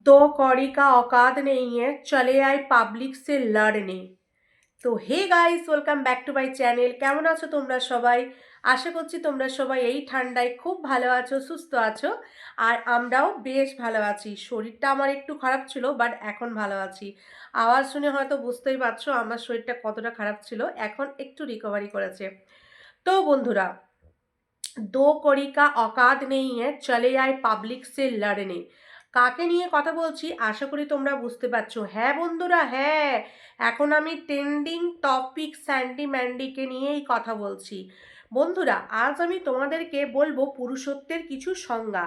दो कौड़ी का औकात नहीं है, चले आए পাবলিক সে লড়নে। তো hey guys, welcome back to my channel. কেমন আছো তোমরা সবাই? আশা করছি তোমরা সবাই এই ঠান্ডায় খুব ভালো আছো, সুস্থ আছো। আর আমরাও বেশ ভালো আছি। শরীরটা আমার একটু খারাপ ছিল, বাট এখন ভালো আছি। আওয়াজ শুনে হয়তো বুঝতেই পারছো আমার শরীরটা কতটা খারাপ ছিল, এখন একটু রিকভারি করেছে। তো বন্ধুরা, দো কড়ি কা অকাত নেই হ্যাঁ, চলে আয় পাবলিক সে লড়নে। কাকে নিয়ে কথা বলছি আশা করি তোমরা বুঝতে পারছো। হ্যাঁ বন্ধুরা, হ্যাঁ, এখন আমি ট্রেন্ডিং টপিক স্যান্ডি ম্যান্ডিকে নিয়েই কথা বলছি। বন্ধুরা, আজ আমি তোমাদেরকে বলবো পুরুষত্বের কিছু সংজ্ঞা।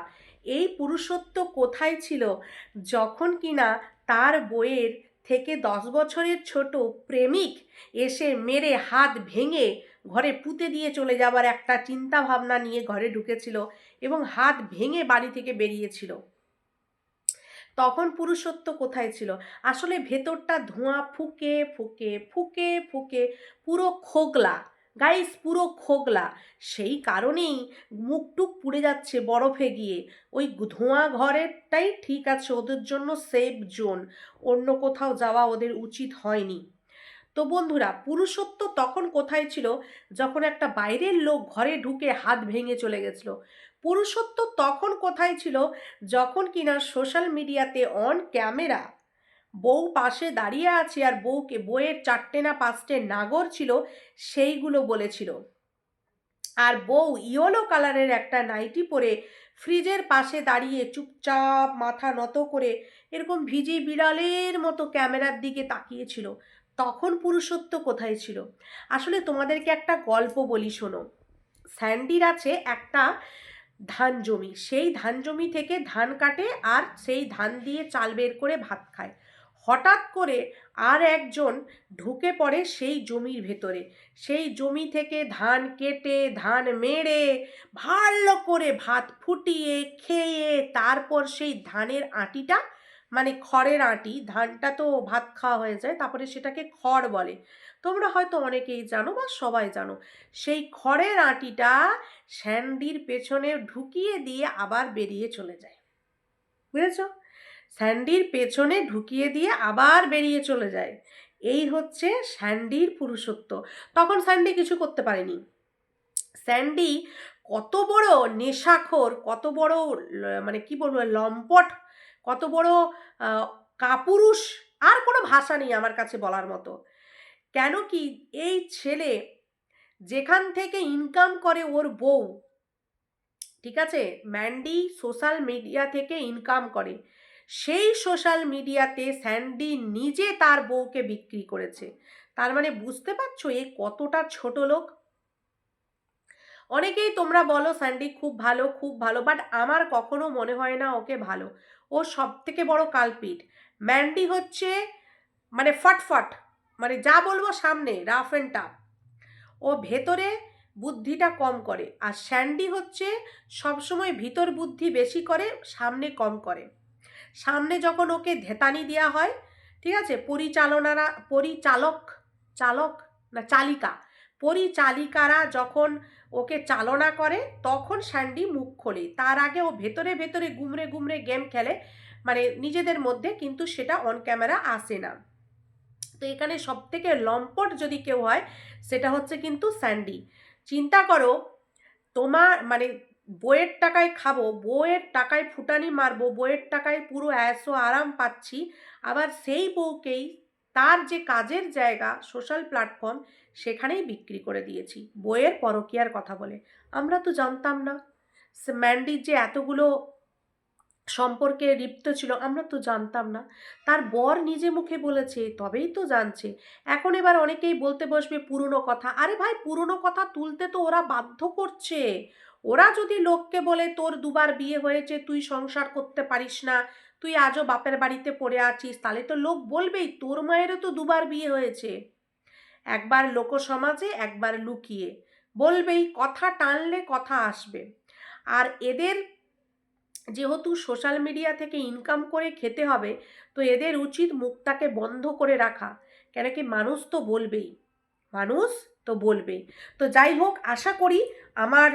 এই পুরুষত্ব কোথায় ছিল যখন কিনা তার বইয়ের থেকে 10 বছরের ছোট প্রেমিক এসে মেরে হাত ভেঙে ঘরে পুঁতে দিয়ে চলে যাবার একটা চিন্তা ভাবনা নিয়ে ঘরে ঢুকেছিল এবং হাত ভেঙে বাড়ি থেকে বেরিয়েছিল। তখন পুরুষত্ব কোথায় ছিল? আসলে ভেতরটা ধোঁয়া ফুকে ফুকে ফুকে ফুকে পুরো খোগলা, গাইস, পুরো খোগলা। সেই কারণেই মুখটুক পুড়ে যাচ্ছে বরফে গিয়ে। ওই ধোঁয়া ঘরেরটাই ঠিক আছে, ওদের জন্য সেফ জোন। অন্য কোথাও যাওয়া ওদের উচিত হয়নি। তো বন্ধুরা, পুরুষত্ব তখন কোথায় ছিল যখন একটা বাইরের লোক ঘরে ঢুকে হাত ভেঙে চলে গেছিল? পুরুষত্ব তখন কোথায় ছিল যখন কিনা সোশ্যাল মিডিয়াতে অন ক্যামেরা বউ পাশে দাঁড়িয়ে আছে আর বউয়ের 4টে না 5টে নাগর ছিল সেইগুলো বলেছিল, আর বউ ইয়েলো কালারের একটা নাইটি পরে ফ্রিজের পাশে দাঁড়িয়ে চুপচাপ মাথা নত করে এরকম ভিজি বিড়ালের মতো ক্যামেরার দিকে তাকিয়েছিল। তখন পুরুষত্ব কোথায় ছিল? আসলে তোমাদেরকে একটা গল্প বলি, শোনো। স্যান্ডির আছে একটা ধান জমি, সেই ধান জমি থেকে ধান কাটে আর সেই ধান দিয়ে চাল বের করে ভাত খায়। হঠাৎ করে আর একজন ঢুকে পড়ে সেই জমির ভেতরে। সেই জমি থেকে ধান কেটে ধান মেরে ভালো করে ভাত ফুটিয়ে খেয়ে তারপর সেই ধানের আঁটিটা, মানে খড়ের আঁটি, ধানটা তো ভাত খাওয়া হয়ে যায়, তারপরে সেটাকে খড় বলে। তোমরা হয়তো অনেকেই জানো বা সবাই জানো। সেই খড়ের আঁটিটা স্যান্ডির পেছনে ঢুকিয়ে দিয়ে আবার বেরিয়ে চলে যায়। বুঝেছ? স্যান্ডির পেছনে ঢুকিয়ে দিয়ে আবার বেরিয়ে চলে যায়। এই হচ্ছে স্যান্ডির পুরুষত্ব। তখন স্যান্ডি কিছু করতে পারেনি। স্যান্ডি কত বড় নেশাখোর, কত বড় মানে কি বলবো, লম্পট, কত বড় কাপুরুষ, আর কোনো ভাষা নেই আমার কাছে বলার মতো। কেন কি, এই ছেলে যেখান থেকে ইনকাম করে ওর বউ, ঠিক আছে, ম্যান্ডি সোশ্যাল মিডিয়া থেকে ইনকাম করে, সেই সোশ্যাল মিডিয়াতে স্যান্ডি নিজে তার বউকে বিক্রি করেছে। তার মানে বুঝতে পারছো এ কতটা ছোট লোক। অনেকেই তোমরা বলো স্যান্ডি খুব ভালো খুব ভালো, বাট আমার কখনো মনে হয় না ওকে ভালো। ও সব থেকে বড় কালপিট। ম্যান্ডি হচ্ছে মানে ফটফট, মানে যা বলবো সামনে রাফ অ্যান্ড টাফ। ও ভেতরে বুদ্ধিটা কম করে, আর স্যান্ডি হচ্ছে সবসময় ভিতর বুদ্ধি বেশি করে, সামনে কম করে। সামনে যখন ওকে ধেতানি দেওয়া হয়, ঠিক আছে, চালক না চালিকা, পরিচালিকারা যখন ওকে চালনা করে তখন স্যান্ডি মুখ খোলে। তার আগে ও ভেতরে ভেতরে গুমরে গুমরে গেম খেলে, মানে নিজেদের মধ্যে, কিন্তু সেটা অন ক্যামেরা আসে না। তো এখানে সব থেকে লম্পট যদি কেউ হয় সেটা হচ্ছে কিন্তু স্যান্ডি। চিন্তা করো, তোমার মানে বইয়ের টাকায় খাবো, বইয়ের টাকায় ফুটানি মারবো, বইয়ের টাকায় পুরো অ্যাশো আরাম পাচ্ছি, আবার সেই বউকেই তার যে কাজের জায়গা সোশ্যাল প্ল্যাটফর্ম সেখানেই বিক্রি করে দিয়েছি বইয়ের পরকীয়ার কথা বলে। আমরা তো জানতাম না ম্যান্ডির যে এতগুলো সম্পর্কে লিপ্ত ছিল, আমরা তো জানতাম না। তার বর নিজে মুখে বলেছে তবেই তো জানছে। এখন এবার অনেকেই বলতে বসবে পুরনো কথা। আরে ভাই, পুরনো কথা তুলতে তো ওরা বাধ্য করছে। ওরা যদি লোককে বলে তোর দুবার বিয়ে হয়েছে, তুই সংসার করতে পারিস না, তুই আজও বাপের বাড়িতে পড়ে আছিস, তাহলে তো লোক বলবেই তোর মায়েরও তো দুবার বিয়ে হয়েছে। একবার লোকসমাজে, একবার লুকিয়ে বলবেই, কথা টানলে কথা আসবে। আর এদের যেহেতু সোশ্যাল মিডিয়া থেকে ইনকাম করে খেতে হবে, তো এদের উচিত মুখটাকে বন্ধ করে রাখা। কেন কি, মানুষ তো বলবেই, মানুষ তো বলবেই। তো যাই হোক, আশা করি আমার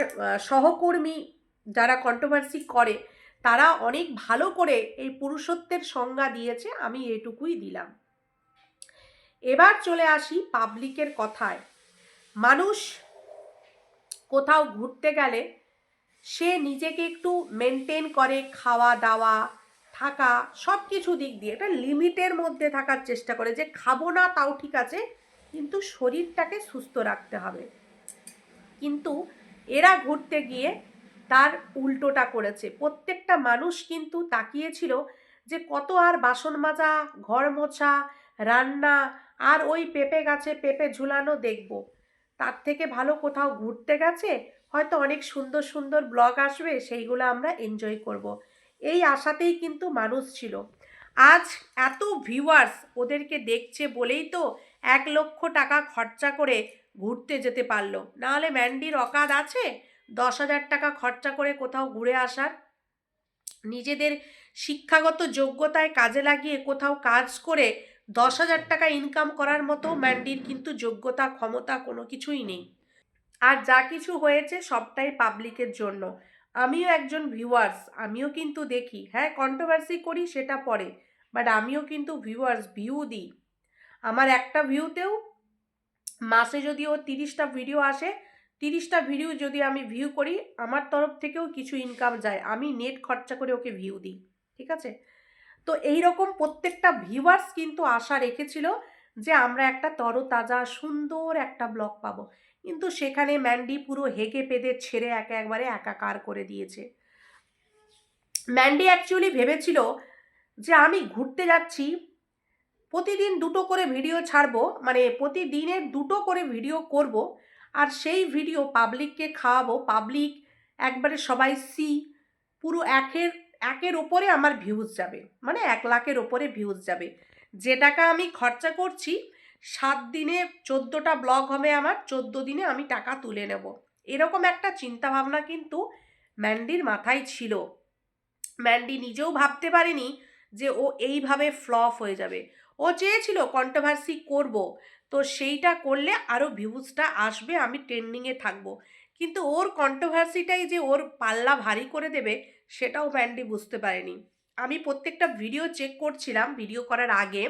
সহকর্মী যারা কন্ট্রোভার্সি করে তারা অনেক ভালো করে এই পুরুষত্বের সংজ্ঞা দিয়েছে, আমি এটুকুই দিলাম। এবার চলে আসি পাবলিকের কথায়। মানুষ কোথাও ঘুরতে গেলে সে নিজেকে একটু মেনটেন করে, খাওয়া দাওয়া থাকা সব কিছু দিক দিয়ে একটা লিমিটের মধ্যে থাকার চেষ্টা করে, যে খাবো না তাও ঠিক আছে কিন্তু শরীরটাকে সুস্থ রাখতে হবে। কিন্তু এরা ঘুরতে গিয়ে তার উল্টোটা করেছে। প্রত্যেকটা মানুষ কিন্তু তাকিয়েছিল যে কত আর বাসন মাজা, ঘর মোছা, রান্না আর ওই পেঁপে গাছে পেঁপে ঝুলানো দেখব। তার থেকে ভালো কোথাও ঘুরতে গেছে, হয়তো অনেক সুন্দর সুন্দর ব্লগ আসবে, সেইগুলো আমরা এনজয় করব। এই আশাতেই কিন্তু মানুষ ছিল। আজ এত ভিউয়ার্স ওদেরকে দেখছে বলেই তো 1,00,000 টাকা খরচা করে ঘুরতে যেতে পারলো। নাহলে ম্যান্ডির অকাত আছে 10,000 টাকা খরচা করে কোথাও ঘুরে আসার? নিজেদের শিক্ষাগত যোগ্যতায় কাজে লাগিয়ে কোথাও কাজ করে 10,000 টাকা ইনকাম করার মতো ম্যান্ডির কিন্তু যোগ্যতা ক্ষমতা কোনো কিছুই নেই। আর যা কিছু হয়েছে সবটাই পাবলিকের জন্য। আমিও একজন ভিউয়ার্স, আমিও কিন্তু দেখি, হ্যাঁ কন্ট্রোভার্সি করি সেটা পরে, বাট আমিও কিন্তু ভিউ দিই। আমার একটা ভিউতেও মাসে যদি ও 30টা ভিডিও আসে, 30টা ভিডিও যদি আমি ভিউ করি, আমার তরফ থেকেও কিছু ইনকাম যায়, আমি নেট খরচা করে ওকে ভিউ দিই, ঠিক আছে? তো এই রকম প্রত্যেকটা ভিউয়ার্স কিন্তু আশা রেখেছিল যে আমরা একটা তরতাজা সুন্দর একটা ব্লগ পাবো, কিন্তু সেখানে ম্যান্ডি পুরো হেগে পেদে ছেড়ে একবারে একাকার করে দিয়েছে। ম্যান্ডি অ্যাকচুয়ালি ভেবেছিল যে আমি ঘুরতে যাচ্ছি, প্রতিদিন 2টো করে ভিডিও ছাড়বো, মানে প্রতিদিনের 2টো করে ভিডিও করব, আর সেই ভিডিও পাবলিককে খাওয়াবো, পাবলিক একবারে সবাই পুরো একের ওপরে আমার ভিউজ যাবে, মানে 1,00,000-এর ওপরে ভিউজ যাবে। যে টাকা আমি খরচা করছি, 7 দিনে 14টা ব্লগ হবে আমার, 14 দিনে আমি টাকা তুলে নেব, এরকম একটা চিন্তা ভাবনা কিন্তু ম্যান্ডির মাথায় ছিল। ম্যান্ডি নিজেও ভাবতে পারেনি যে ও এইভাবে ফ্লপ হয়ে যাবে। ও চেয়েছিল কন্ট্রোভার্সি করব, তো সেইটা করলে আরও ভিউজটা আসবে, আমি ট্রেন্ডিংয়ে থাকবো, কিন্তু ওর কন্ট্রোভার্সিটাই যে ওর পাল্লা ভারী করে দেবে সেটাও ম্যান্ডি বুঝতে পারেনি। আমি প্রত্যেকটা ভিডিও চেক করছিলাম ভিডিও করার আগে,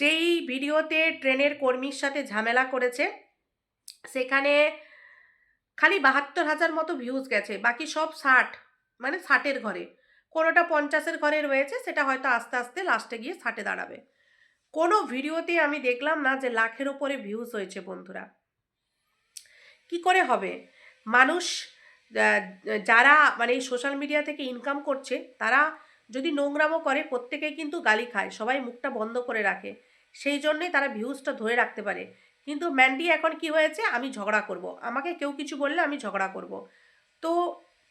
যেই ভিডিওতে ট্রেনের কর্মীর সাথে ঝামেলা করেছে সেখানে খালি 72,000 মতো ভিউজ গেছে, বাকি সব 60, মানে 60-এর ঘরে, কোনোটা 50-এর ঘরে রয়েছে, সেটা হয়তো আস্তে আস্তে লাস্টে গিয়ে 60-এ দাঁড়াবে। কোনো ভিডিওতে আমি দেখলাম না যে লাখের ওপরে ভিউজ হয়েছে বন্ধুরা। কি করে হবে? মানুষ যারা মানে এই সোশ্যাল মিডিয়া থেকে ইনকাম করছে, তারা যদি নোংরামো করে প্রত্যেকেই কিন্তু গালি খায়, সবাই মুখটা বন্ধ করে রাখে, সেই জন্যই তারা ভিউজটা ধরে রাখতে পারে। কিন্তু ম্যান্ডি এখন কি হয়েছে, আমি ঝগড়া করব, আমাকে কেউ কিছু বললে আমি ঝগড়া করব। তো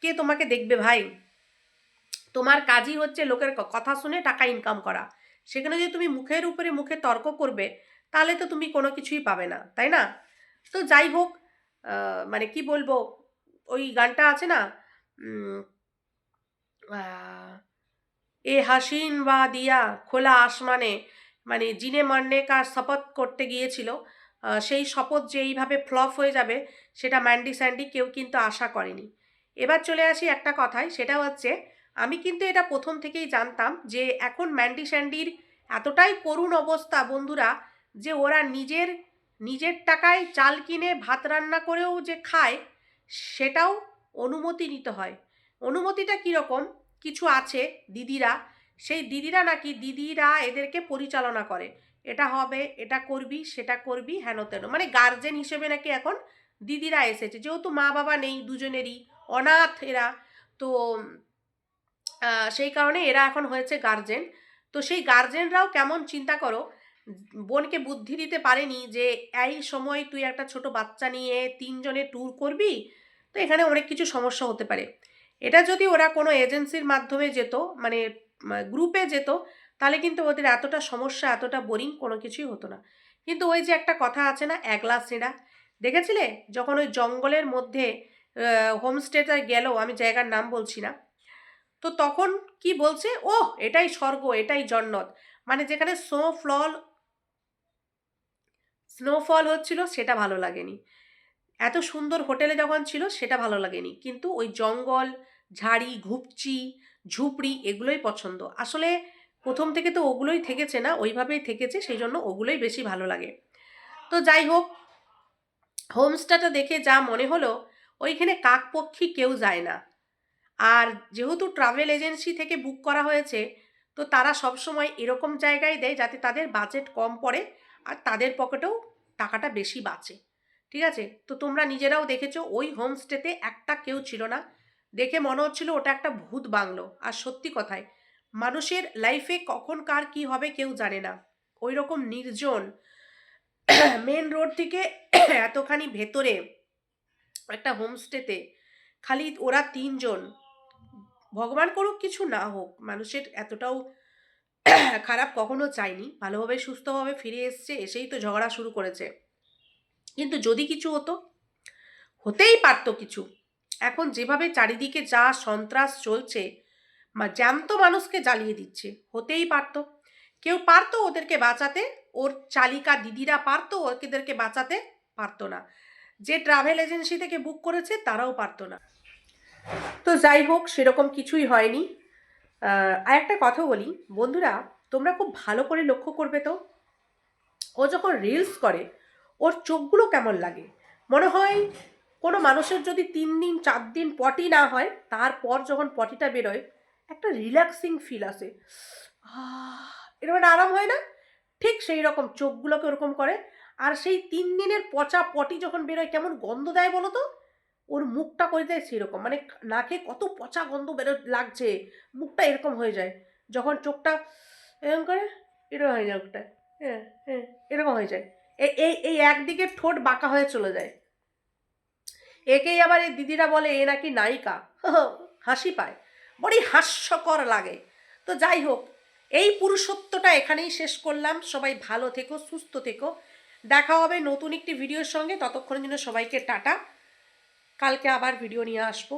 কে তোমাকে দেখবে ভাই? তোমার কাজই হচ্ছে লোকের কথা শুনে টাকা ইনকাম করা, সেখানে যদি তুমি মুখের উপরে মুখে তর্ক করবে তাহলে তো তুমি কোনো কিছুই পাবে না, তাই না? তো যাই হোক, মানে কি বলবো, ওই গানটা আছে না, উম, আহ, এ হাসিন বা দিয়া খোলা আসমানে, মানে জিনে মারনে কা শপথ করতে গিয়েছিল, সেই শপথ যে এইভাবে ফ্লপ হয়ে যাবে সেটা ম্যান্ডি স্যান্ডি কেউ কিন্তু আশা করেনি। এবার চলে আসি একটা কথায়, সেটা হচ্ছে আমি কিন্তু এটা প্রথম থেকেই জানতাম যে এখন ম্যান্ডি স্যান্ডির এতটাই করুণ অবস্থা বন্ধুরা, যে ওরা নিজের নিজের টাকায় চাল কিনে ভাত রান্না করেও যে খায়, সেটাও অনুমতি নিতে হয়। অনুমতিটা কীরকম? কিছু আছে দিদিরা, সেই দিদিরা নাকি দিদিরা এদেরকে পরিচালনা করে, এটা হবে, এটা করবি, সেটা করবি, হেন তেন, মানে গার্জেন হিসেবে নাকি এখন দিদিরা এসেছে, যেহেতু মা বাবা নেই দুজনেরই, অনাথ এরা, তো সেই কারণে এরা এখন হয়েছে গার্জেন। তো সেই গার্জেনরাও কেমন চিন্তা করো, বোনকে বুদ্ধি দিতে পারেনি যে এই সময় তুই একটা ছোট বাচ্চা নিয়ে 3 জনে ট্যুর করবি, তো এখানে অনেক কিছু সমস্যা হতে পারে। এটা যদি ওরা কোনো এজেন্সির মাধ্যমে যেত, মানে গ্রুপে যেত, তাহলে কিন্তু ওদের এতটা সমস্যা, এতটা বোরিং কোনো কিছুই হতো না। কিন্তু ওই যে একটা কথা আছে না, একলা ছেঁড়া, দেখেছিলে যখন ওই জঙ্গলের মধ্যে হোমস্টেটা গেল, আমি জায়গার নাম বলছি না, তো তখন কি বলছে, ওহ এটাই স্বর্গ, এটাই জন্নত, মানে যেখানে স্নোফল হচ্ছিল সেটা ভালো লাগেনি, এত সুন্দর হোটেলে যখন ছিল সেটা ভালো লাগেনি, কিন্তু ওই জঙ্গল ঝাড়ি, ঘুপচি, ঝুপড়ি এগুলোই পছন্দ। আসলে প্রথম থেকে তো ওগুলোই থেকেছে না, ওইভাবেই থেকেছে, সেই জন্য ওগুলোই বেশি ভালো লাগে। তো যাই হোক, হোমস্টেটা দেখে যা মনে হলো ওইখানে কাকপক্ষী কেউ যায় না। আর যেহেতু ট্রাভেল এজেন্সি থেকে বুক করা হয়েছে, তো তারা সবসময় এরকম জায়গায় দেয় যাতে তাদের বাজেট কম পড়ে আর তাদের পকেটেও টাকাটা বেশি বাঁচে। ঠিক আছে, তো তোমরা নিজেরাও দেখেছো ওই হোমস্টেতে একটা কেউ ছিল না। দেখে মনে হচ্ছিল ওটা একটা ভূত বাংলো। আর সত্যি কথায় মানুষের লাইফে কখন কার কি হবে কেউ জানে না। ওই রকম নির্জন মেন রোড থেকে এতখানি ভেতরে একটা হোমস্টেতে খালি ওরা তিনজন। ভগবান করুক কিছু না হোক, মানুষের এতটাও খারাপ কখনো চাইনি, ভালোভাবে সুস্থভাবে ফিরে এসছে, এসেই তো ঝগড়া শুরু করেছে। কিন্তু যদি কিছু হতো, হতেই পারতো কিছু। এখন যেভাবে চারিদিকে যা সন্ত্রাস চলছে, জ্যান্ত মানুষকে জ্বালিয়ে দিচ্ছে, হতেই পারতো। কেউ পারতো ওদেরকে বাঁচাতে, ওর চালিকা দিদিরা পারতো ওদেরকে বাঁচাতে, পারতো না। যে ট্রাভেল এজেন্সি থেকে বুক করেছে তারাও পারতো না। তো যাই হোক, সেরকম কিছুই হয়নি। আর একটা কথা বলি বন্ধুরা, তোমরা খুব ভালো করে লক্ষ্য করবে তো, ও যখন রিলস করে ওর চোখগুলো কেমন লাগে। মনে হয় কোনো মানুষের যদি 3 দিন 4 দিন পটি না হয়, তারপর যখন পটিটা বেরোয় একটা রিল্যাক্সিং ফিল আসে, এরকম একটা আরাম হয় না, ঠিক সেই রকম চোখগুলোকে ওরকম করে। আর সেই 3 দিনের পচা পটি যখন বেরোয় কেমন গন্ধ দেয় বলো তো, ওর মুখটা করে দেয় সেরকম, মানে নাকে কত পচা গন্ধ লাগছে, মুখটা এরকম হয়ে যায় যখন চোখটা এরকম করে, এরকম হয়ে যায় মুখটা, হ্যাঁ হ্যাঁ এরকম হয়ে যায়। এই এই একদিকে ঠোঁট বাঁকা হয়ে চলে যায়। একেই আবার এই দিদিরা বলে এ নাকি নায়িকা। হাসি পায়, বড়ই হাস্যকর লাগে। তো যাই হোক, এই পুরুষত্বটা এখানেই শেষ করলাম। সবাই ভালো থেকো, সুস্থ থেকো, দেখা হবে নতুন একটি ভিডিওর সঙ্গে। ততক্ষণের জন্য সবাইকে টাটা, কালকে আবার ভিডিও নিয়ে আসবো।